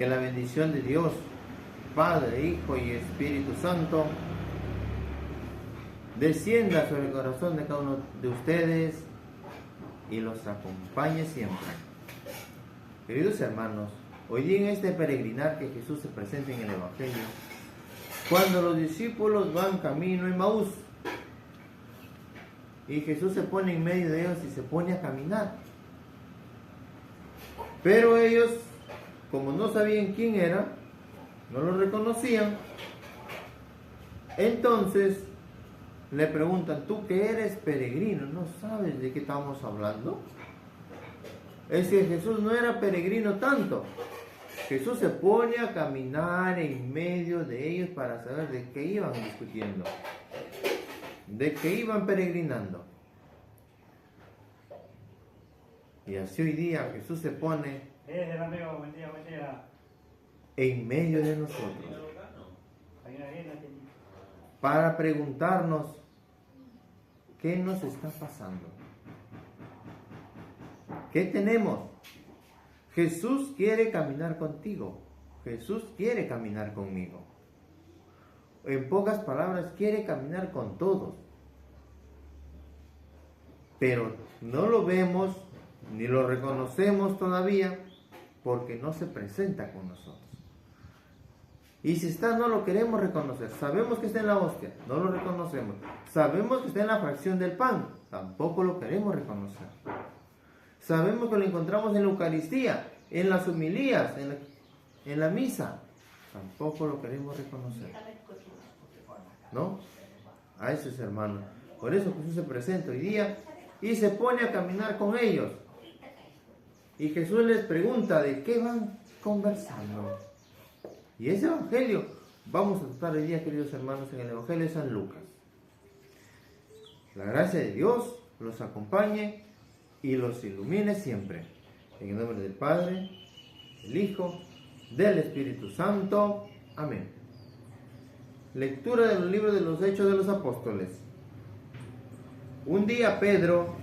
Que la bendición de Dios, Padre, Hijo y Espíritu Santo, descienda sobre el corazón de cada uno de ustedes y los acompañe siempre. Queridos hermanos, hoy día en este peregrinar que Jesús se presenta en el Evangelio, cuando los discípulos van camino a Emaús, y Jesús se pone en medio de ellos y se pone a caminar. Pero ellos, como no sabían quién era, no lo reconocían, entonces le preguntan: tú que eres peregrino, ¿no sabes de qué estamos hablando? Es que Jesús no era peregrino tanto. Jesús se pone a caminar en medio de ellos para saber de qué iban discutiendo, de qué iban peregrinando. Y así hoy día Jesús se pone en medio de nosotros para preguntarnos qué nos está pasando, qué tenemos. Jesús quiere caminar contigo, Jesús quiere caminar conmigo. En pocas palabras, quiere caminar con todos, pero no lo vemos ni lo reconocemos todavía porque no se presenta con nosotros. Y si está, no lo queremos reconocer. Sabemos que está en la hostia, no lo reconocemos. Sabemos que está en la fracción del pan, tampoco lo queremos reconocer. Sabemos que lo encontramos en la Eucaristía, en las homilías, en la misa, tampoco lo queremos reconocer, ¿no? A esos hermanos. Por eso Jesús se presenta hoy día y se pone a caminar con ellos. Y Jesús les pregunta de qué van conversando. Y ese evangelio vamos a tratar hoy día, queridos hermanos, en el Evangelio de San Lucas. La gracia de Dios los acompañe y los ilumine siempre. En el nombre del Padre, del Hijo, del Espíritu Santo. Amén. Lectura del libro de los Hechos de los Apóstoles. Un día Pedro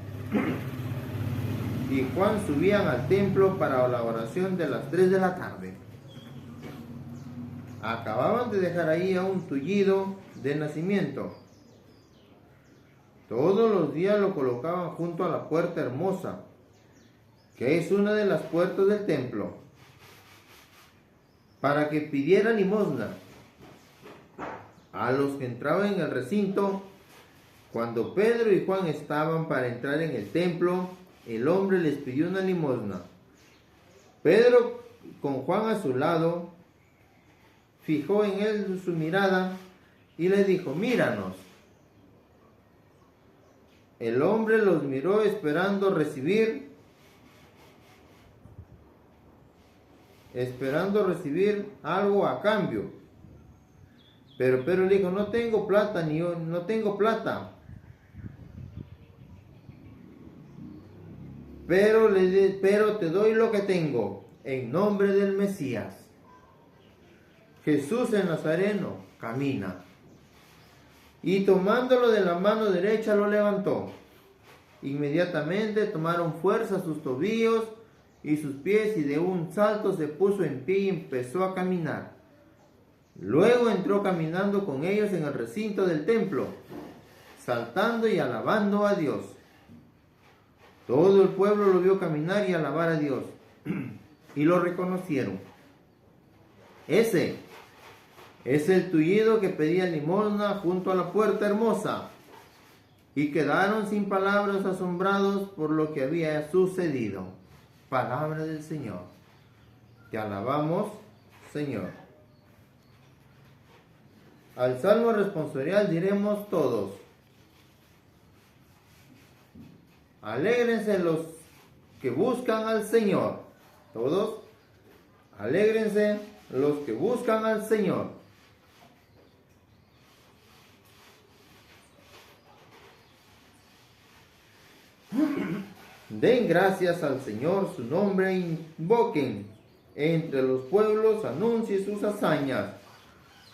y Juan subían al templo para la oración de las 3 de la tarde. Acababan de dejar ahí a un tullido de nacimiento. Todos los días lo colocaban junto a la puerta hermosa, que es una de las puertas del templo, para que pidiera limosna a los que entraban en el recinto. Cuando Pedro y Juan estaban para entrar en el templo, el hombre les pidió una limosna. Pedro, con Juan a su lado, fijó en él su mirada y le dijo: míranos. El hombre los miró esperando recibir algo a cambio. Pero Pedro le dijo: no tengo plata, no tengo plata. Pero te doy lo que tengo, en nombre del Mesías. Jesús el Nazareno camina. Y tomándolo de la mano derecha lo levantó. Inmediatamente tomaron fuerza sus tobillos y sus pies, y de un salto se puso en pie y empezó a caminar. Luego entró caminando con ellos en el recinto del templo, saltando y alabando a Dios. Todo el pueblo lo vio caminar y alabar a Dios, y lo reconocieron. Ese es el tullido que pedía limosna junto a la puerta hermosa, y quedaron sin palabras, asombrados por lo que había sucedido. Palabra del Señor. Te alabamos, Señor. Al salmo responsorial diremos todos: alégrense los que buscan al Señor. Todos, alégrense los que buscan al Señor. Den gracias al Señor, su nombre invoquen. Entre los pueblos anuncie sus hazañas.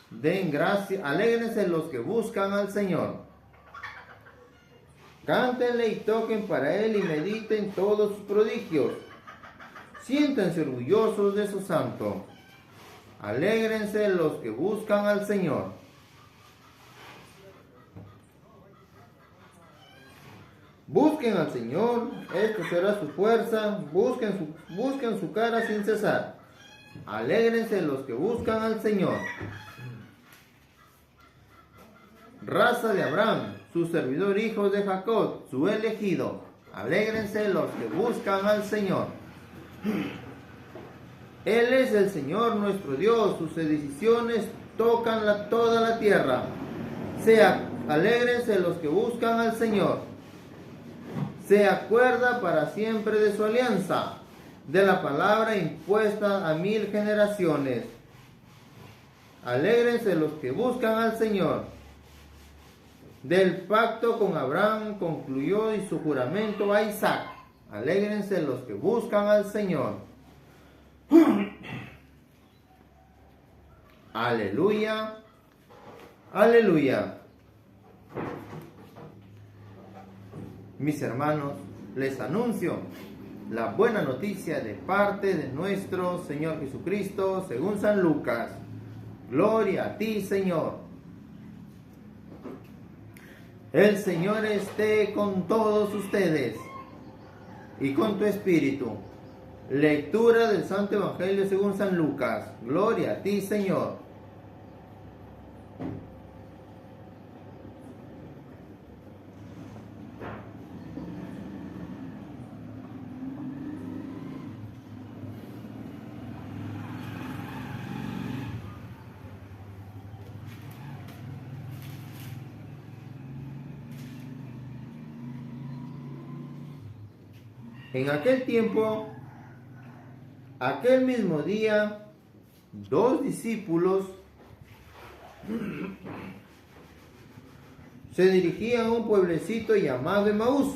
Den gracias, alégrense los que buscan al Señor. Cántenle y toquen para Él y mediten todos sus prodigios. Siéntanse orgullosos de su santo. Alégrense los que buscan al Señor. Busquen al Señor, esto será su fuerza, busquen su cara sin cesar. Alégrense los que buscan al Señor. Raza de Abraham, su servidor, hijos de Jacob, su elegido. Alégrense los que buscan al Señor. Él es el Señor nuestro Dios, sus decisiones tocan toda la tierra. Alégrense los que buscan al Señor. Se acuerda para siempre de su alianza, de la palabra impuesta a 1000 generaciones. Alégrense los que buscan al Señor. Del pacto con Abraham concluyó y su juramento a Isaac. Alégrense los que buscan al Señor. Aleluya, aleluya. Mis hermanos, les anuncio la buena noticia de parte de nuestro Señor Jesucristo según San Lucas. Gloria a ti, Señor. El Señor esté con todos ustedes y con tu espíritu. Lectura del Santo Evangelio según San Lucas. Gloria a ti, Señor. En aquel tiempo, aquel mismo día, 2 discípulos se dirigían a un pueblecito llamado Emaús,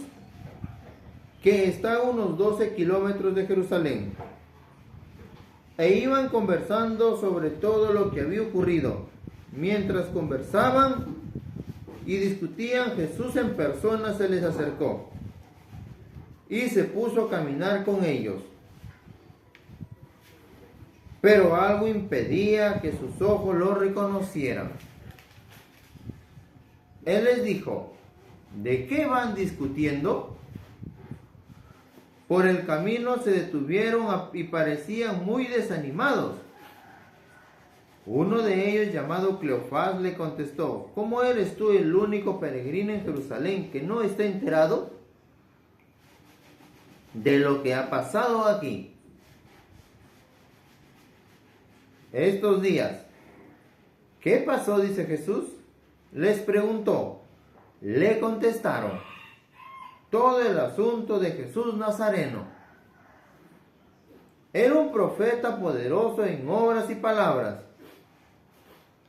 que está a unos 12 kilómetros de Jerusalén, e iban conversando sobre todo lo que había ocurrido. Mientras conversaban y discutían, Jesús en persona se les acercó y se puso a caminar con ellos. Pero algo impedía que sus ojos lo reconocieran. Él les dijo: ¿de qué van discutiendo? Por el camino se detuvieron y parecían muy desanimados. Uno de ellos, llamado Cleofás, le contestó: ¿cómo eres tú el único peregrino en Jerusalén que no está enterado de lo que ha pasado aquí estos días? ¿Qué pasó?, dice Jesús. Les preguntó. Le contestaron: todo el asunto de Jesús Nazareno. Era un profeta poderoso en obras y palabras,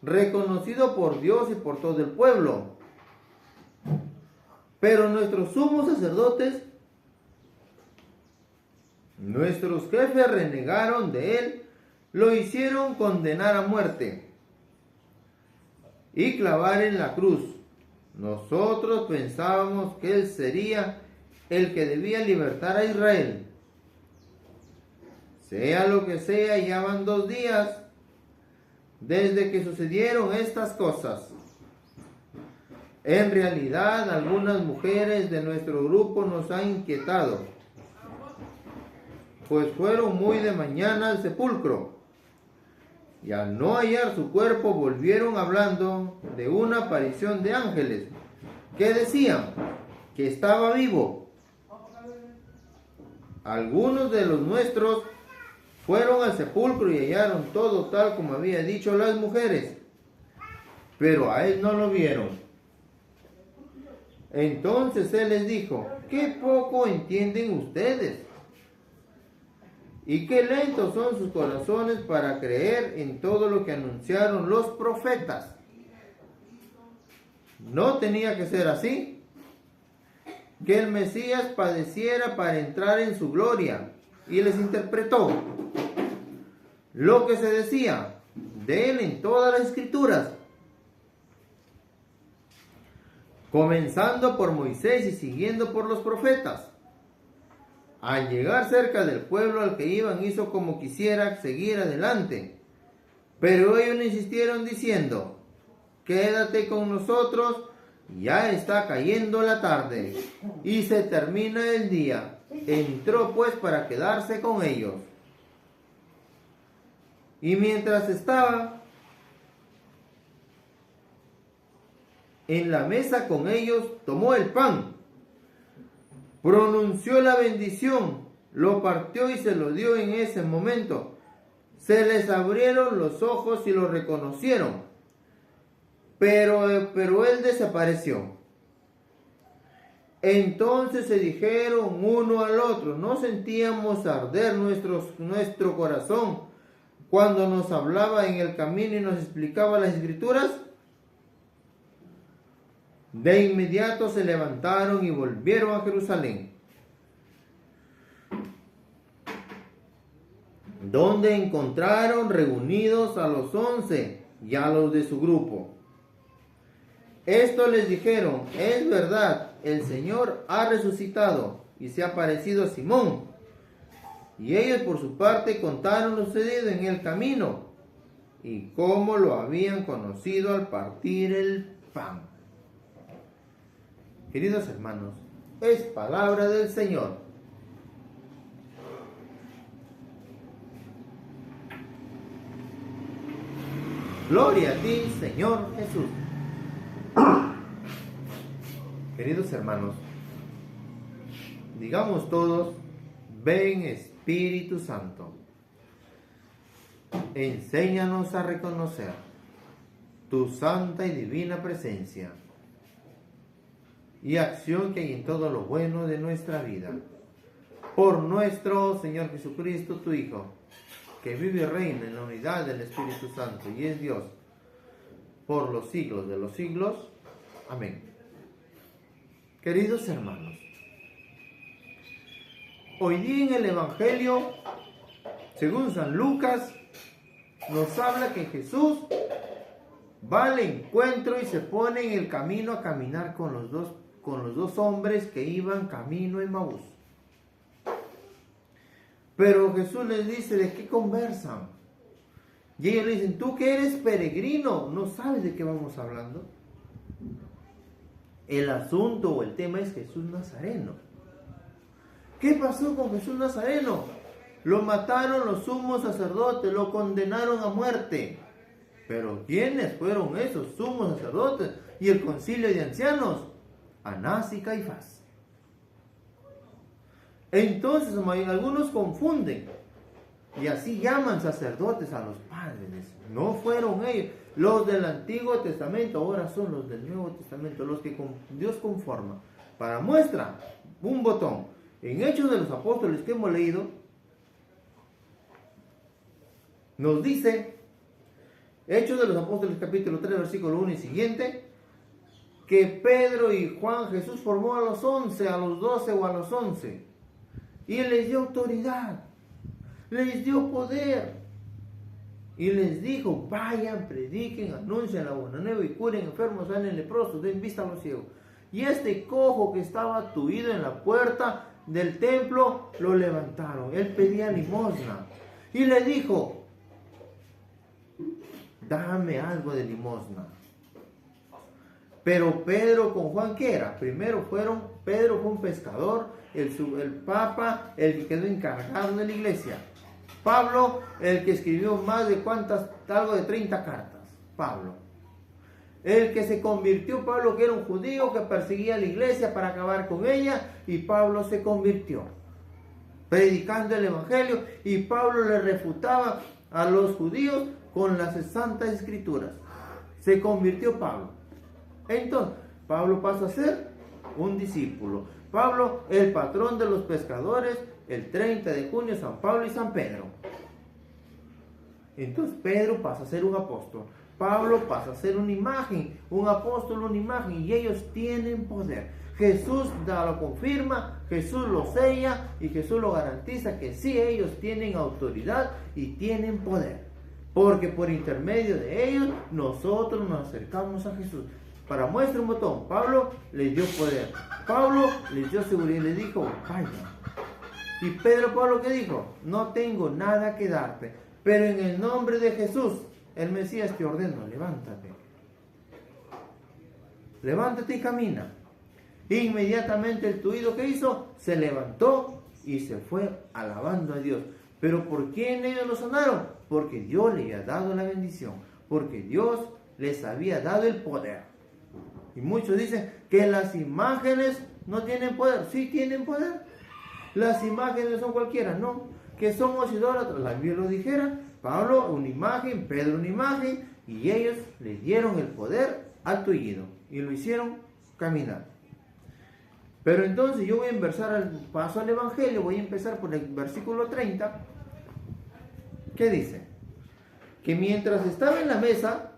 reconocido por Dios y por todo el pueblo. Pero nuestros sumos sacerdotes, nuestros jefes, renegaron de él, lo hicieron condenar a muerte y clavar en la cruz. Nosotros pensábamos que él sería el que debía libertar a Israel. Sea lo que sea, ya van 2 días desde que sucedieron estas cosas. En realidad, algunas mujeres de nuestro grupo nos han inquietado, pues fueron muy de mañana al sepulcro, y al no hallar su cuerpo volvieron hablando de una aparición de ángeles que decían que estaba vivo. Algunos de los nuestros fueron al sepulcro y hallaron todo tal como había dicho las mujeres, pero a él no lo vieron. Entonces él les dijo: ¿qué poco entienden ustedes? Y qué lentos son sus corazones para creer en todo lo que anunciaron los profetas. ¿No tenía que ser así? Que el Mesías padeciera para entrar en su gloria. Y les interpretó lo que se decía de él en todas las escrituras, comenzando por Moisés y siguiendo por los profetas. Al llegar cerca del pueblo al que iban, hizo como quisiera seguir adelante, Pero ellos le insistieron diciendo: quédate con nosotros, ya está cayendo la tarde y se termina el día. Entró pues para quedarse con ellos. Y mientras estaba en la mesa con ellos, tomó el pan, pronunció la bendición, lo partió y se lo dio en ese momento. Se les abrieron los ojos y lo reconocieron, pero él desapareció. Entonces se dijeron uno al otro: ¿no sentíamos arder nuestro corazón cuando nos hablaba en el camino y nos explicaba las Escrituras? De inmediato se levantaron y volvieron a Jerusalén, donde encontraron reunidos a los 11 y a los de su grupo. Estos les dijeron: es verdad, el Señor ha resucitado y se ha aparecido a Simón. Y ellos por su parte contaron lo sucedido en el camino y cómo lo habían conocido al partir el pan. Queridos hermanos, es palabra del Señor. Gloria a ti, Señor Jesús. Queridos hermanos, digamos todos: ven Espíritu Santo, enséñanos a reconocer tu santa y divina presencia y acción que hay en todo lo bueno de nuestra vida. Por nuestro Señor Jesucristo, tu Hijo, que vive y reina en la unidad del Espíritu Santo y es Dios por los siglos de los siglos. Amén. Queridos hermanos, hoy día en el Evangelio, según San Lucas, nos habla que Jesús va al encuentro y se pone en el camino a caminar con los dos hombres que iban camino a Emaús. Pero Jesús les dice: ¿de qué conversan? Y ellos le dicen: tú que eres peregrino, ¿no sabes de qué vamos hablando? El asunto o el tema es Jesús Nazareno. ¿Qué pasó con Jesús Nazareno? Lo mataron los sumos sacerdotes, lo condenaron a muerte. Pero ¿quiénes fueron esos sumos sacerdotes y el concilio de ancianos? Anás y Caifás. Entonces algunos confunden y así llaman sacerdotes a los padres. No fueron ellos. Los del Antiguo Testamento ahora son los del Nuevo Testamento, los que Dios conforma. Para muestra, un botón. En Hechos de los Apóstoles que hemos leído, nos dice, Hechos de los Apóstoles capítulo 3, versículo 1 y siguiente, que Pedro y Juan, Jesús formó a los 11, a los 12 o a los 11, y les dio autoridad, les dio poder, y les dijo: vayan, prediquen, anuncien la buena nueva y curen enfermos, sanen leprosos, den vista a los ciegos. Y este cojo que estaba tuido en la puerta del templo, lo levantaron. Él pedía limosna y le dijo: dame algo de limosna. Pero Pedro con Juan, ¿qué era? Primero Pedro fue un pescador, el papa, el que quedó encargado de la iglesia. Pablo, el que escribió más de algo de 30 cartas. Pablo. El que se convirtió, Pablo, que era un judío que perseguía a la iglesia para acabar con ella, y Pablo se convirtió, predicando el evangelio, y Pablo le refutaba a los judíos con las santas escrituras. Se convirtió Pablo. Entonces, Pablo pasa a ser un discípulo. Pablo, el patrón de los pescadores, el 30 de junio, San Pablo y San Pedro. Entonces Pedro pasa a ser un apóstol. Pablo pasa a ser una imagen, un apóstol, una imagen, y ellos tienen poder. Jesús lo confirma, Jesús lo sella y Jesús lo garantiza que sí, ellos tienen autoridad y tienen poder. Porque por intermedio de ellos nosotros nos acercamos a Jesús. Para muestra un botón, Pablo les dio poder, Pablo les dio seguridad y les dijo: vaya. Y Pedro, Pablo, ¿qué dijo? No tengo nada que darte, pero en el nombre de Jesús, el Mesías te ordena, levántate. Levántate y camina. Inmediatamente el tuido que hizo, se levantó y se fue alabando a Dios. ¿Pero por quién ellos lo sanaron? Porque Dios le había dado la bendición. Porque Dios les había dado el poder. Y muchos dicen que las imágenes no tienen poder. Sí tienen poder. Las imágenes son cualquiera, no. Que somos idólatras. La Biblia lo dijera. Pablo una imagen, Pedro una imagen. Y ellos le dieron el poder al tullido. Y lo hicieron caminar. Pero entonces yo voy a empezar al paso al Evangelio. Voy a empezar por el versículo 30. ¿Qué dice? Que mientras estaba en la mesa,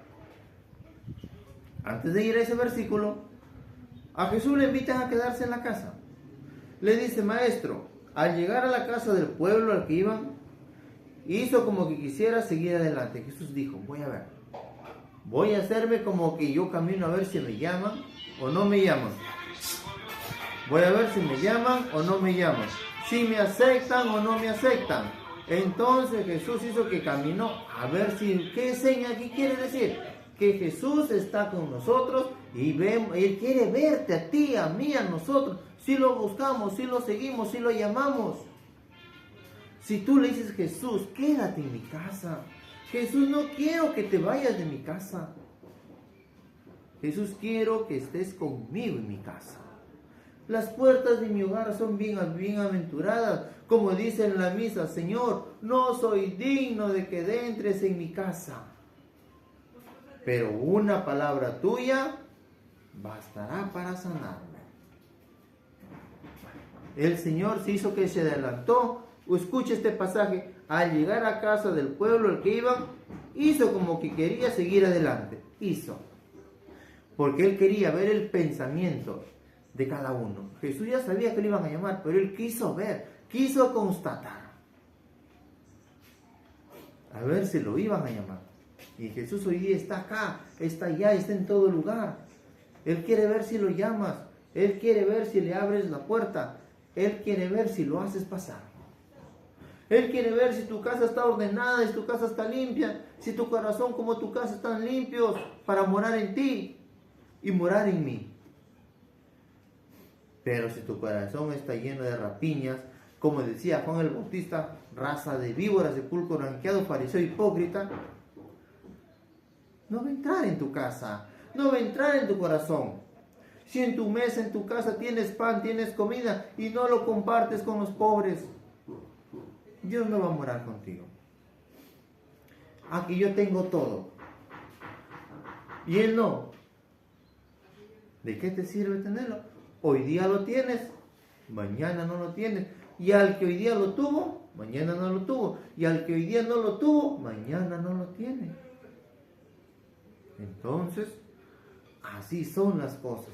antes de ir a ese versículo, a Jesús le invitan a quedarse en la casa. Le dice, maestro, al llegar a la casa del pueblo al que iban, hizo como que quisiera seguir adelante. Jesús dijo, voy a ver, voy a hacerme como que yo camino a ver si me llaman o no me llaman. Voy a ver si me llaman o no me llaman, si me aceptan o no me aceptan. Entonces Jesús hizo que caminó a ver si, ¿qué seña aquí quiere decir? Que Jesús está con nosotros y Él quiere verte a ti, a mí, a nosotros. Si lo buscamos, si lo seguimos, si lo llamamos. Si tú le dices, Jesús, quédate en mi casa. Jesús, no quiero que te vayas de mi casa. Jesús, quiero que estés conmigo en mi casa. Las puertas de mi hogar son bienaventuradas, como dice en la misa, Señor, no soy digno de que entres en mi casa, pero una palabra tuya bastará para sanarme. El Señor se hizo que se adelantó. Escucha este pasaje. Al llegar a casa del pueblo al que iban, hizo como que quería seguir adelante. Hizo. Porque Él quería ver el pensamiento de cada uno. Jesús ya sabía que le iban a llamar, pero Él quiso ver, quiso constatar. A ver si lo iban a llamar. Y Jesús hoy día está acá, está allá, está en todo lugar. Él quiere ver si lo llamas. Él quiere ver si le abres la puerta. Él quiere ver si lo haces pasar. Él quiere ver si tu casa está ordenada, si tu casa está limpia, si tu corazón como tu casa están limpios para morar en ti y morar en mí. Pero si tu corazón está lleno de rapiñas, como decía Juan el Bautista, raza de víboras, sepulcro ranqueado, fariseo hipócrita, no va a entrar en tu casa, no va a entrar en tu corazón. Si en tu mesa, en tu casa tienes pan, tienes comida y no lo compartes con los pobres, Dios no va a morar contigo. Aquí yo tengo todo y Él no. ¿De qué te sirve tenerlo? Hoy día lo tienes, mañana no lo tienes. Y al que hoy día lo tuvo, mañana no lo tuvo. Y al que hoy día no lo tuvo, mañana no lo tiene. Entonces, así son las cosas.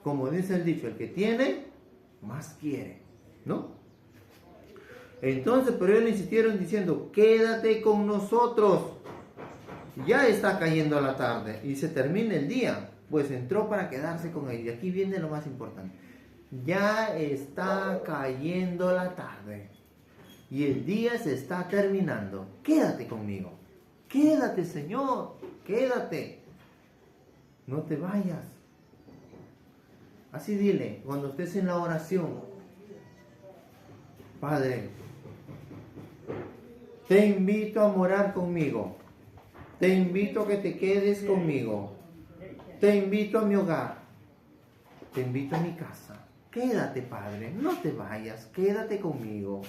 Como dice el dicho, el que tiene, más quiere, ¿no? Entonces, pero ellos insistieron diciendo, quédate con nosotros. Ya está cayendo la tarde y se termina el día. Pues entró para quedarse con ellos. Y aquí viene lo más importante. Ya está cayendo la tarde. Y el día se está terminando. Quédate conmigo. Quédate, Señor. Quédate. No te vayas. Así dile, cuando estés en la oración. Padre, te invito a morar conmigo. Te invito a que te quedes conmigo. Te invito a mi hogar. Te invito a mi casa. Quédate, Padre. No te vayas. Quédate conmigo.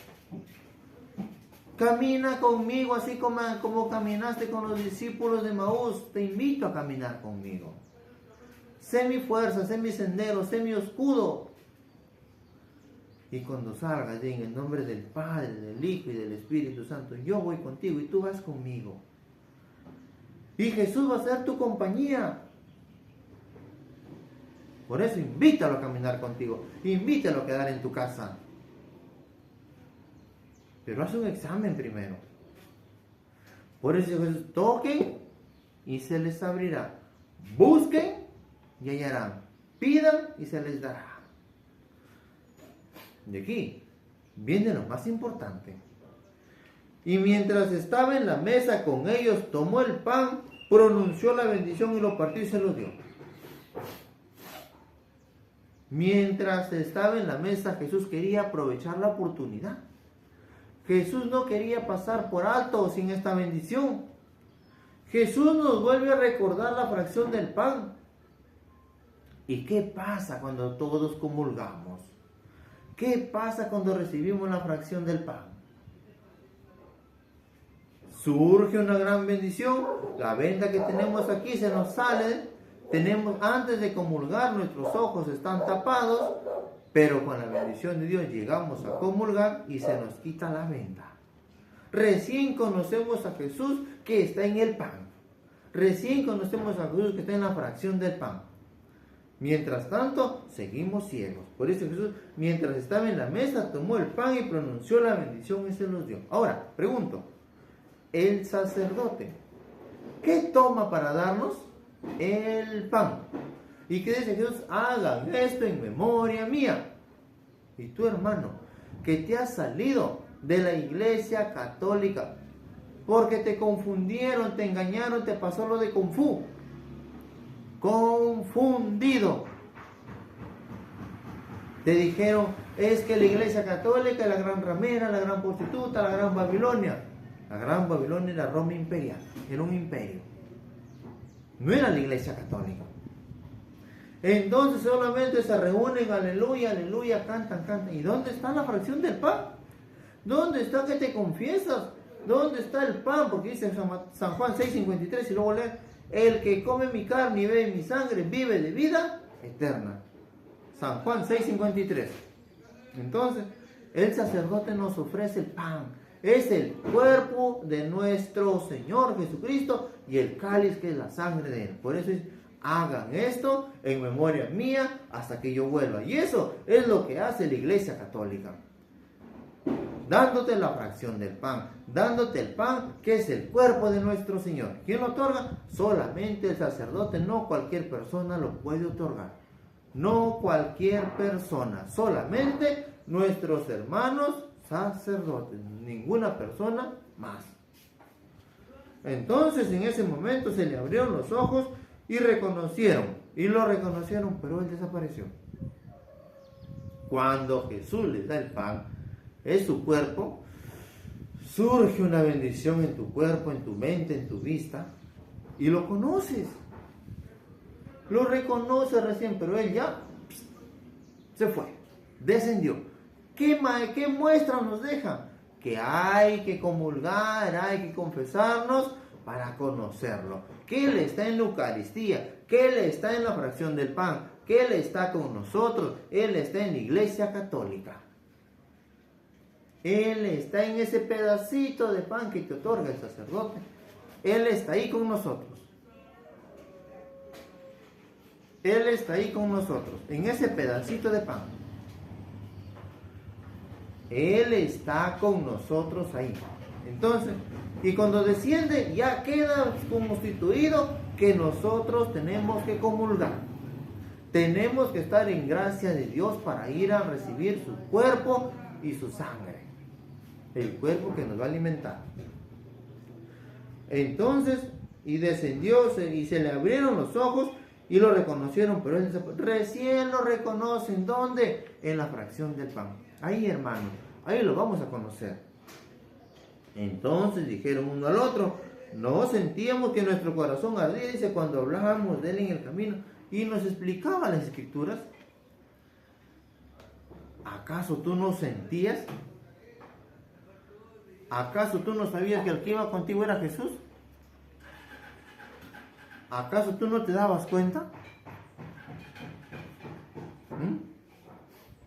Camina conmigo así como caminaste con los discípulos de Maús. Te invito a caminar conmigo. Sé mi fuerza, sé mi sendero, sé mi escudo. Y cuando salgas, en el nombre del Padre, del Hijo y del Espíritu Santo, yo voy contigo y tú vas conmigo. Y Jesús va a ser tu compañía. Por eso invítalo a caminar contigo. Invítalo a quedar en tu casa. Pero haz un examen primero. Por eso Jesús, toquen y se les abrirá. Busquen y hallarán. Pidan y se les dará. De aquí viene lo más importante. Y mientras estaba en la mesa con ellos, tomó el pan, pronunció la bendición y lo partió y se lo dio. Mientras estaba en la mesa, Jesús quería aprovechar la oportunidad. Jesús no quería pasar por alto sin esta bendición. Jesús nos vuelve a recordar la fracción del pan. ¿Y qué pasa cuando todos comulgamos? ¿Qué pasa cuando recibimos la fracción del pan? Surge una gran bendición. La venda que tenemos aquí se nos sale. Antes de comulgar, nuestros ojos están tapados, pero con la bendición de Dios llegamos a comulgar y se nos quita la venda. Recién conocemos a Jesús que está en el pan. Recién conocemos a Jesús que está en la fracción del pan. Mientras tanto, seguimos ciegos. Por eso Jesús, mientras estaba en la mesa, tomó el pan y pronunció la bendición y se los dio. Ahora, pregunto, el sacerdote, ¿qué toma para darnos? El pan. ¿Y qué dice Jesús? Hagan esto en memoria mía. Y tú, hermano, que te has salido de la iglesia católica porque te confundieron, te engañaron, te pasó lo de Kung Fu. Confundido. Te dijeron, es que la iglesia católica es la gran ramera, la gran prostituta, la gran Babilonia. La gran Babilonia era Roma imperial, era un imperio. No era la iglesia católica. Entonces solamente se reúnen, aleluya, aleluya, cantan. ¿Y dónde está la fracción del pan? ¿Dónde está que te confiesas? ¿Dónde está el pan? Porque dice San Juan 6:53 y luego lee, el que come mi carne y bebe mi sangre vive de vida eterna. San Juan 6:53. Entonces, el sacerdote nos ofrece el pan. Es el cuerpo de nuestro Señor Jesucristo y el cáliz que es la sangre de Él. Por eso es, hagan esto en memoria mía hasta que yo vuelva. Y eso es lo que hace la iglesia católica. Dándote la fracción del pan, dándote el pan que es el cuerpo de nuestro Señor. ¿Quién lo otorga? Solamente el sacerdote, no cualquier persona lo puede otorgar. No cualquier persona, solamente nuestros hermanos sacerdotes, ninguna persona más. Entonces en ese momento se le abrieron los ojos y lo reconocieron, pero él desapareció. Cuando Jesús les da el pan, es su cuerpo, surge una bendición en tu cuerpo, en tu mente, en tu vista, y lo conoces, lo reconoces recién, pero él ya se fue, descendió. ¿Qué muestra nos deja? Que hay que comulgar, hay que confesarnos para conocerlo. Que Él está en la Eucaristía, que Él está en la fracción del pan, que Él está con nosotros, Él está en la iglesia católica. Él está en ese pedacito de pan que te otorga el sacerdote. Él está ahí con nosotros. Él está ahí con nosotros, en ese pedacito de pan. Él está con nosotros ahí. Entonces, y cuando desciende ya queda constituido que nosotros tenemos que comulgar. Tenemos que estar en gracia de Dios para ir a recibir su cuerpo y su sangre. El cuerpo que nos va a alimentar. Entonces, y descendió y se le abrieron los ojos y lo reconocieron, pero él recién lo reconocen. ¿Dónde? En la fracción del pan. Ahí, hermano, ahí lo vamos a conocer. Entonces dijeron uno al otro, no sentíamos que nuestro corazón ardía, dice, cuando hablábamos de él en el camino y nos explicaba las escrituras. ¿Acaso tú no sentías? ¿Acaso tú no sabías que el que iba contigo era Jesús? ¿Acaso tú no te dabas cuenta?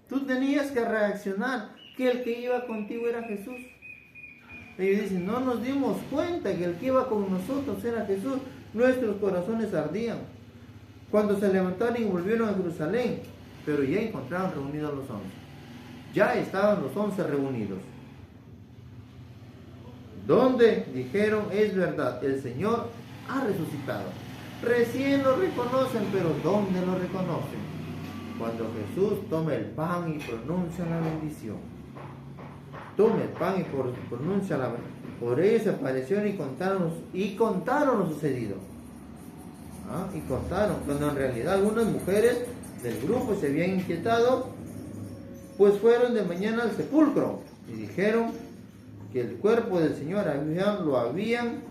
Tú tenías que reaccionar que el que iba contigo era Jesús. Ellos dicen, no nos dimos cuenta que el que iba con nosotros era Jesús. Nuestros corazones ardían. Cuando se levantaron y volvieron a Jerusalén, pero ya encontraron reunidos los 11. Ya estaban los 11 reunidos. ¿Dónde? Dijeron, es verdad, el Señor ha resucitado. Recién lo reconocen, pero ¿dónde lo reconocen? Cuando Jesús toma el pan y pronuncia la bendición. Toma el pan y pronuncia Por ello se aparecieron y contaron lo sucedido. Y contaron, cuando en realidad algunas mujeres del grupo se habían inquietado, pues fueron de mañana al sepulcro y dijeron que el cuerpo del Señor lo habían,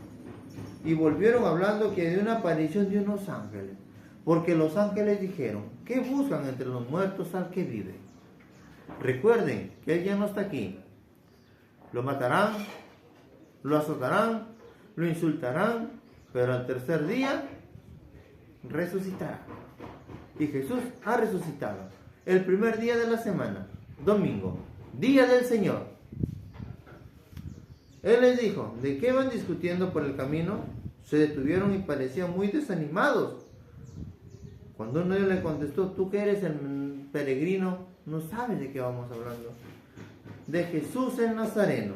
y volvieron hablando que de una aparición de unos ángeles, porque los ángeles dijeron: ¿qué buscan entre los muertos al que vive? Recuerden que él ya no está aquí. Lo matarán, lo azotarán, lo insultarán, pero al tercer día resucitará. Y Jesús ha resucitado el primer día de la semana, domingo, día del Señor. Él les dijo: ¿de qué van discutiendo por el camino? Se detuvieron y parecían muy desanimados. Cuando uno le contestó: tú que eres el peregrino, no sabes de qué vamos hablando. De Jesús el Nazareno.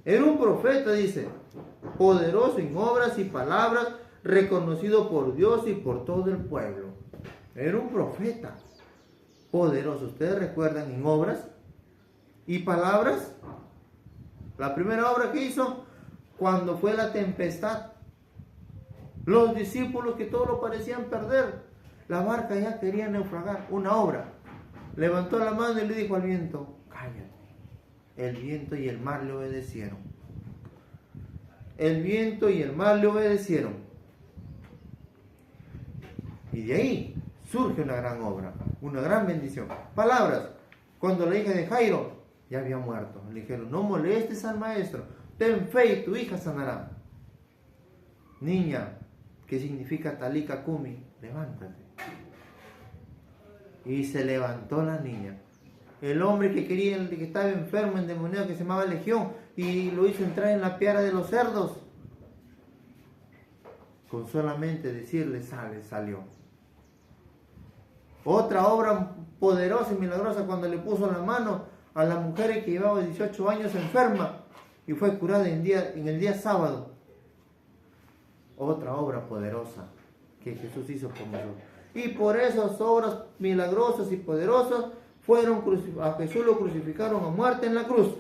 Era un profeta, dice, poderoso en obras y palabras, reconocido por Dios y por todo el pueblo. Era un profeta poderoso. ¿Ustedes recuerdan en obras y palabras? La primera obra que hizo cuando fue la tempestad. Los discípulos que todo lo parecían perder. La barca ya quería naufragar. Una obra. Levantó la mano y le dijo al viento: cállate. El viento y el mar le obedecieron. El viento y el mar le obedecieron. Y de ahí surge una gran obra, una gran bendición. Palabras. Cuando la hija de Jairo ya había muerto, le dijeron: no molestes al maestro, ten fe y tu hija sanará. Niña, que significa talika kumi, levántate. Y se levantó la niña. El hombre que estaba enfermo, endemoniado, que se llamaba Legión, y lo hizo entrar en la piara de los cerdos. Con solamente decirle: sale, salió. Otra obra poderosa y milagrosa, cuando le puso la mano a la mujer que llevaba 18 años enferma y fue curada en el día sábado. Otra obra poderosa que Jesús hizo por nosotros. Y por esas obras milagrosas y poderosas a Jesús lo crucificaron a muerte en la cruz.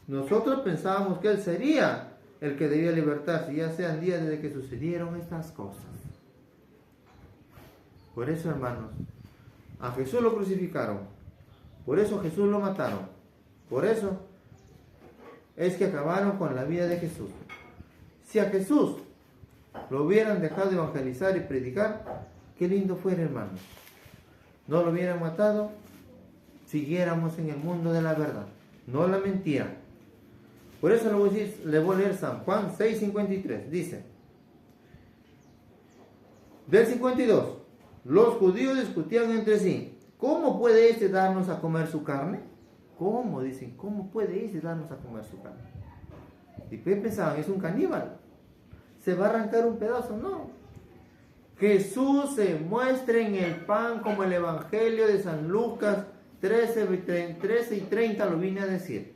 Nosotros pensábamos que Él sería el que debía libertarse, ya sean días desde que sucedieron estas cosas. Por eso, hermanos, a Jesús lo crucificaron. Por eso Jesús lo mataron. Por eso es que acabaron con la vida de Jesús. Si a Jesús lo hubieran dejado evangelizar y predicar, qué lindo fuera, hermanos. No lo hubieran matado, siguiéramos en el mundo de la verdad, no la mentira. Por eso le voy a leer San Juan 6:53. Dice, del 52, los judíos discutían entre sí: ¿cómo puede este darnos a comer su carne? ¿Cómo? Dicen, ¿cómo puede este darnos a comer su carne? Y pensaban: es un caníbal, ¿se va a arrancar un pedazo? No. Jesús se muestra en el pan, como el Evangelio de San Lucas 13 y 30 lo vine a decir.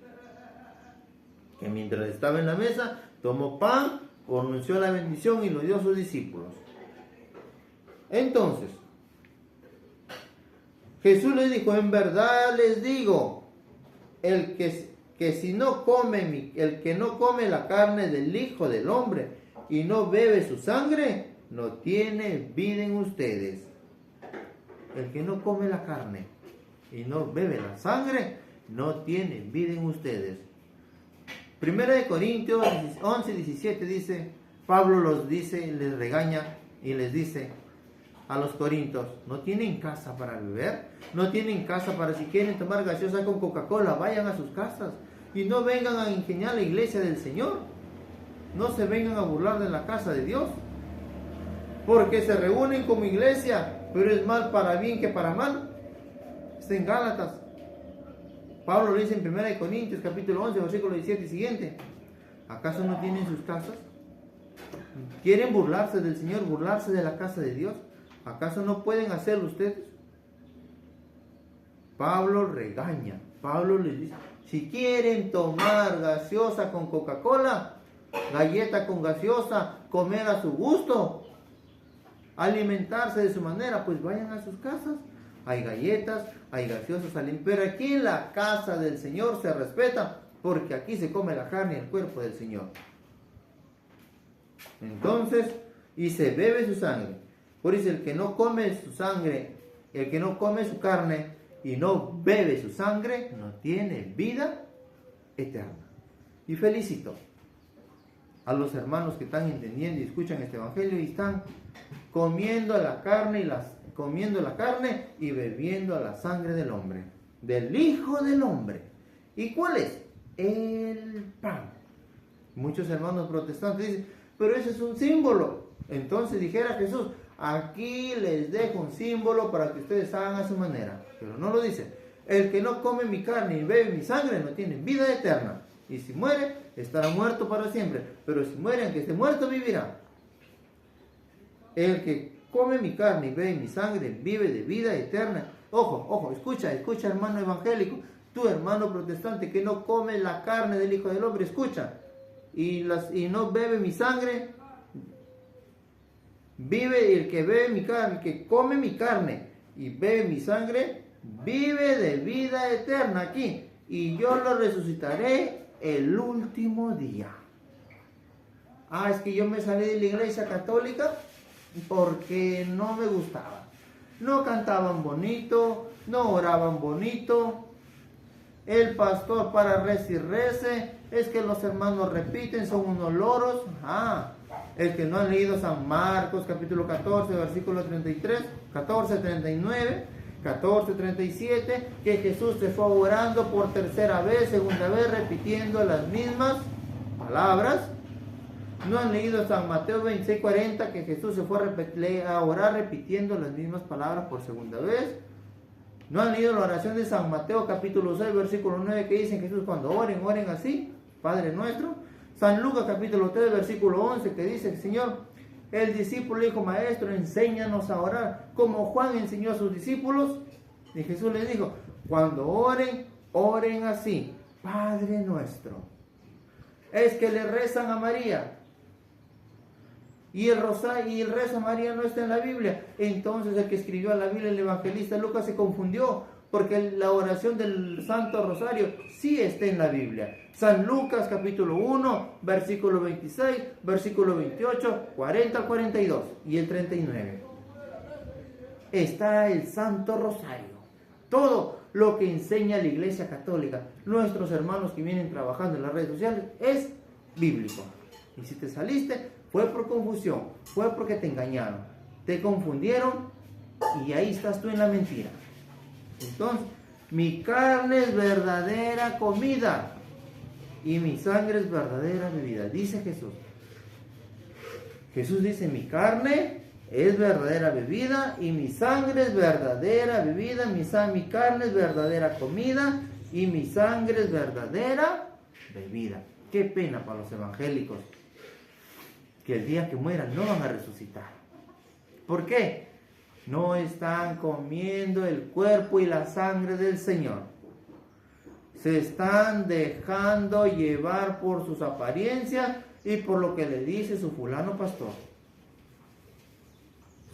Que mientras estaba en la mesa, tomó pan, pronunció la bendición y lo dio a sus discípulos. Entonces, Jesús les dijo: en verdad les digo, el que no come la carne del Hijo del Hombre y no bebe su sangre, no tiene vida en ustedes. El que no come la carne y no bebe la sangre, no tiene vida en ustedes. Primera de Corintios 11:17 dice, Pablo les regaña y les dice a los corintios: ¿no tienen casa para beber? ¿No tienen casa para, si quieren tomar gaseosa con Coca-Cola, vayan a sus casas y no vengan a ingeniar la iglesia del Señor? No se vengan a burlar de la casa de Dios, porque se reúnen como iglesia, pero es mal para bien que para mal. Está en Gálatas. Pablo lo dice en 1 Corintios capítulo 11, versículo 17 y siguiente. ¿Acaso no tienen sus casas? ¿Quieren burlarse del Señor, burlarse de la casa de Dios? ¿Acaso no pueden hacerlo ustedes? Pablo regaña. Pablo les dice: si quieren tomar gaseosa con Coca-Cola, galleta con gaseosa, comer a su gusto, alimentarse de su manera, pues vayan a sus casas. Hay galletas, hay gaseosas, pero aquí en la casa del Señor se respeta, porque aquí se come la carne y el cuerpo del Señor. Entonces, y se bebe su sangre. Por eso el que no come su sangre, el que no come su carne y no bebe su sangre, no tiene vida eterna. Y felicito a los hermanos que están entendiendo y escuchan este evangelio y están comiendo la carne y bebiendo la sangre del hombre, del Hijo del Hombre. ¿Y cuál es? El pan. Muchos hermanos protestantes dicen, pero ese es un símbolo. Entonces dijera Jesús, aquí les dejo un símbolo para que ustedes hagan a su manera. Pero no lo dice. El que no come mi carne y bebe mi sangre no tiene vida eterna. Y si muere, estará muerto para siempre. Pero si muere, aunque esté muerto, vivirá. El que come mi carne y bebe mi sangre vive de vida eterna. Ojo, escucha hermano evangélico. Tú, hermano protestante, que no come la carne del Hijo del Hombre, escucha. Y no bebe mi sangre, vive el que bebe mi carne, el que come mi carne y bebe mi sangre, vive de vida eterna aquí. Y yo lo resucitaré el último día. Es que yo me salí de la iglesia católica porque no me gustaba. No cantaban bonito, no oraban bonito. El pastor para rece y rece, es que los hermanos repiten, son unos loros. El que no han leído San Marcos capítulo 14, versículo 33, 14, 39, 14, 37, que Jesús se fue orando por tercera vez, segunda vez, repitiendo las mismas palabras. No han leído San Mateo 26, 40, que Jesús se fue a orar repitiendo las mismas palabras por segunda vez. No han leído la oración de San Mateo capítulo 6, versículo 9, que dice Jesús cuando oren así, Padre nuestro. San Lucas capítulo 3, versículo 11, que dice Señor, el discípulo dijo, Maestro, enséñanos a orar, como Juan enseñó a sus discípulos. Y Jesús les dijo, cuando oren así, Padre nuestro. Es que le rezan a María. Y el rezo a María no está en la Biblia. Entonces el que escribió la Biblia, el evangelista Lucas, se confundió, porque la oración del Santo Rosario sí está en la Biblia. San Lucas capítulo 1, versículo 26, versículo 28, 40 al 42 y el 39. Está el Santo Rosario. Todo lo que enseña la Iglesia Católica, nuestros hermanos que vienen trabajando en las redes sociales, es bíblico. Y si te saliste, fue por confusión, fue porque te engañaron, te confundieron y ahí estás tú en la mentira. Entonces, mi carne es verdadera comida y mi sangre es verdadera bebida, dice Jesús. Jesús dice, mi carne es verdadera bebida y mi sangre es verdadera bebida, mi carne es verdadera comida y mi sangre es verdadera bebida. Qué pena para los evangélicos que el día que mueran no van a resucitar. ¿Por qué? No están comiendo el cuerpo y la sangre del Señor. Se están dejando llevar por sus apariencias y por lo que le dice su fulano pastor.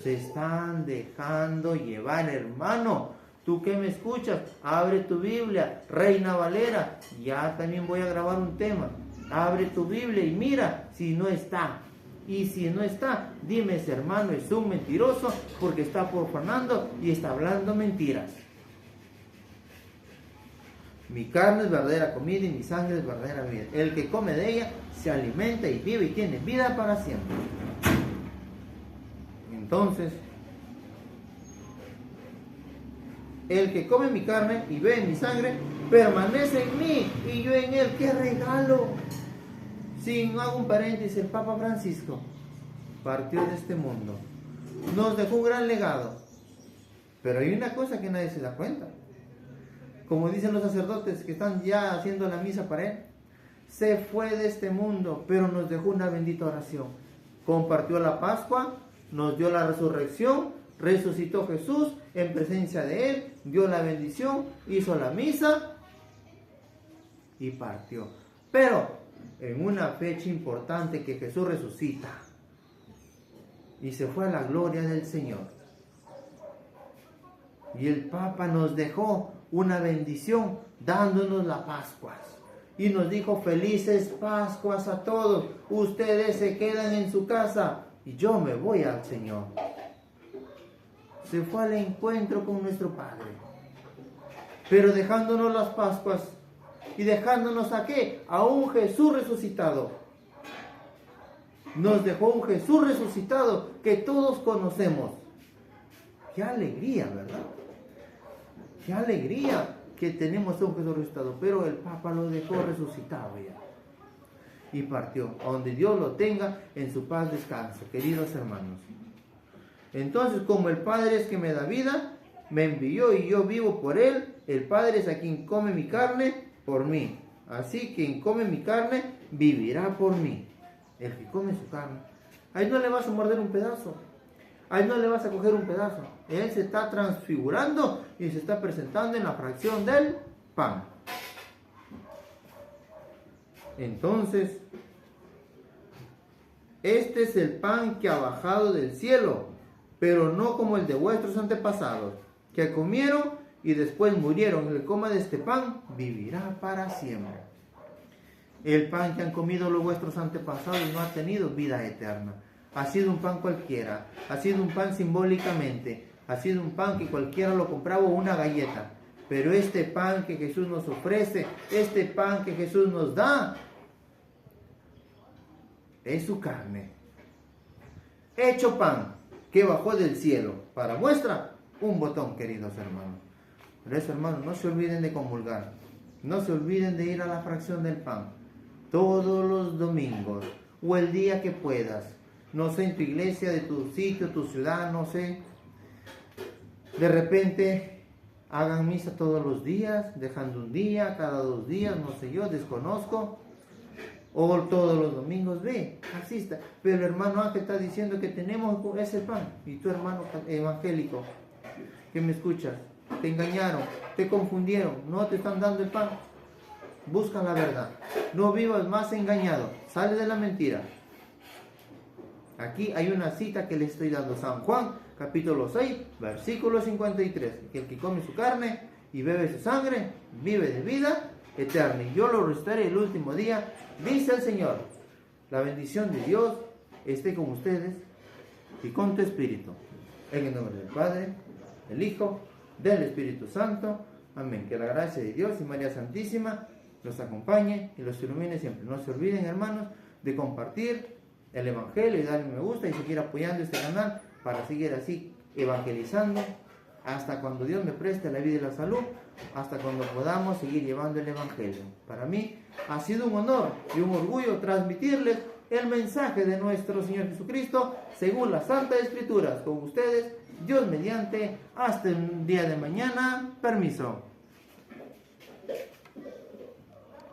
Se están dejando llevar, hermano. Tú que me escuchas, abre tu Biblia, Reina Valera. Ya también voy a grabar un tema. Abre tu Biblia y mira si no está. Y si no está, dime, ese hermano es un mentiroso porque está profanando y está hablando mentiras. Mi carne es verdadera comida y mi sangre es verdadera vida. El que come de ella se alimenta y vive y tiene vida para siempre. Entonces, el que come mi carne y bebe mi sangre permanece en mí y yo en él. ¡Qué regalo! Si no hago un paréntesis, el Papa Francisco partió de este mundo, nos dejó un gran legado, pero hay una cosa que nadie se da cuenta. Como dicen los sacerdotes que están ya haciendo la misa para él, se fue de este mundo, pero nos dejó una bendita oración. Compartió la Pascua, nos dio la resurrección, resucitó Jesús en presencia de él, dio la bendición, hizo la misa y partió. Pero en una fecha importante que Jesús resucita y se fue a la gloria del Señor. Y el Papa nos dejó una bendición dándonos la Pascua. y nos dijo: felices Pascuas a todos, ustedes se quedan en su casa y yo me voy al Señor. Se fue al encuentro con nuestro Padre, pero dejándonos las Pascuas y dejándonos ¿a qué? A un Jesús resucitado. Nos dejó un Jesús resucitado que todos conocemos. ¡Qué alegría!, ¿verdad? ¡Qué alegría que tenemos a un Jesús resucitado! Pero el Papa lo dejó resucitado ya. Y partió, a donde Dios lo tenga en su paz descanso, queridos hermanos. Entonces, como el Padre es que me da vida, me envió y yo vivo por Él, el Padre es a quien come mi carne por mí. Así quien come mi carne vivirá por mí. El que come su carne. Ahí no le vas a morder un pedazo. Ahí no le vas a coger un pedazo. Él se está transfigurando y se está presentando en la fracción del pan. Entonces, este es el pan que ha bajado del cielo, pero no como el de vuestros antepasados, que comieron y después murieron. El que coma de este pan vivirá para siempre. El pan que han comido los vuestros antepasados no ha tenido vida eterna. Ha sido un pan cualquiera, ha sido un pan simbólicamente, ha sido un pan que cualquiera lo compraba, o una galleta. Pero este pan que Jesús nos ofrece, este pan que Jesús nos da, es su carne. Hecho pan, que bajó del cielo. Para muestra, un botón, queridos hermanos. Por eso, hermanos, no se olviden de comulgar. No se olviden de ir a la fracción del pan. Todos los domingos, o el día que puedas. No sé, en tu iglesia, de tu sitio, tu ciudad, no sé. De repente, hagan misa todos los días, dejando un día, cada 2 días, no sé yo, desconozco. O todos los domingos, ve, asista. Pero el hermano Ángel está diciendo que tenemos ese pan. Y tu hermano evangélico, que me escuchas, te engañaron, te confundieron, no te están dando el pan. Busca la verdad. No vivas más engañado. Sale de la mentira. Aquí hay una cita que le estoy dando. San Juan, capítulo 6, versículo 53. Que el que come su carne y bebe su sangre, vive de vida eterna. Y yo lo resucitaré el último día, dice el Señor. La bendición de Dios esté con ustedes y con tu espíritu. En el nombre del Padre, del Hijo, del Espíritu Santo. Amén. Que la gracia de Dios y María Santísima los acompañe y los ilumine siempre. No se olviden, hermanos, de compartir el Evangelio y darle me gusta y seguir apoyando este canal para seguir así evangelizando hasta cuando Dios me preste la vida y la salud, hasta cuando podamos seguir llevando el Evangelio. Para mí ha sido un honor y un orgullo transmitirles el mensaje de nuestro Señor Jesucristo según las Santas Escrituras. Con ustedes, Dios mediante, hasta el día de mañana. Permiso.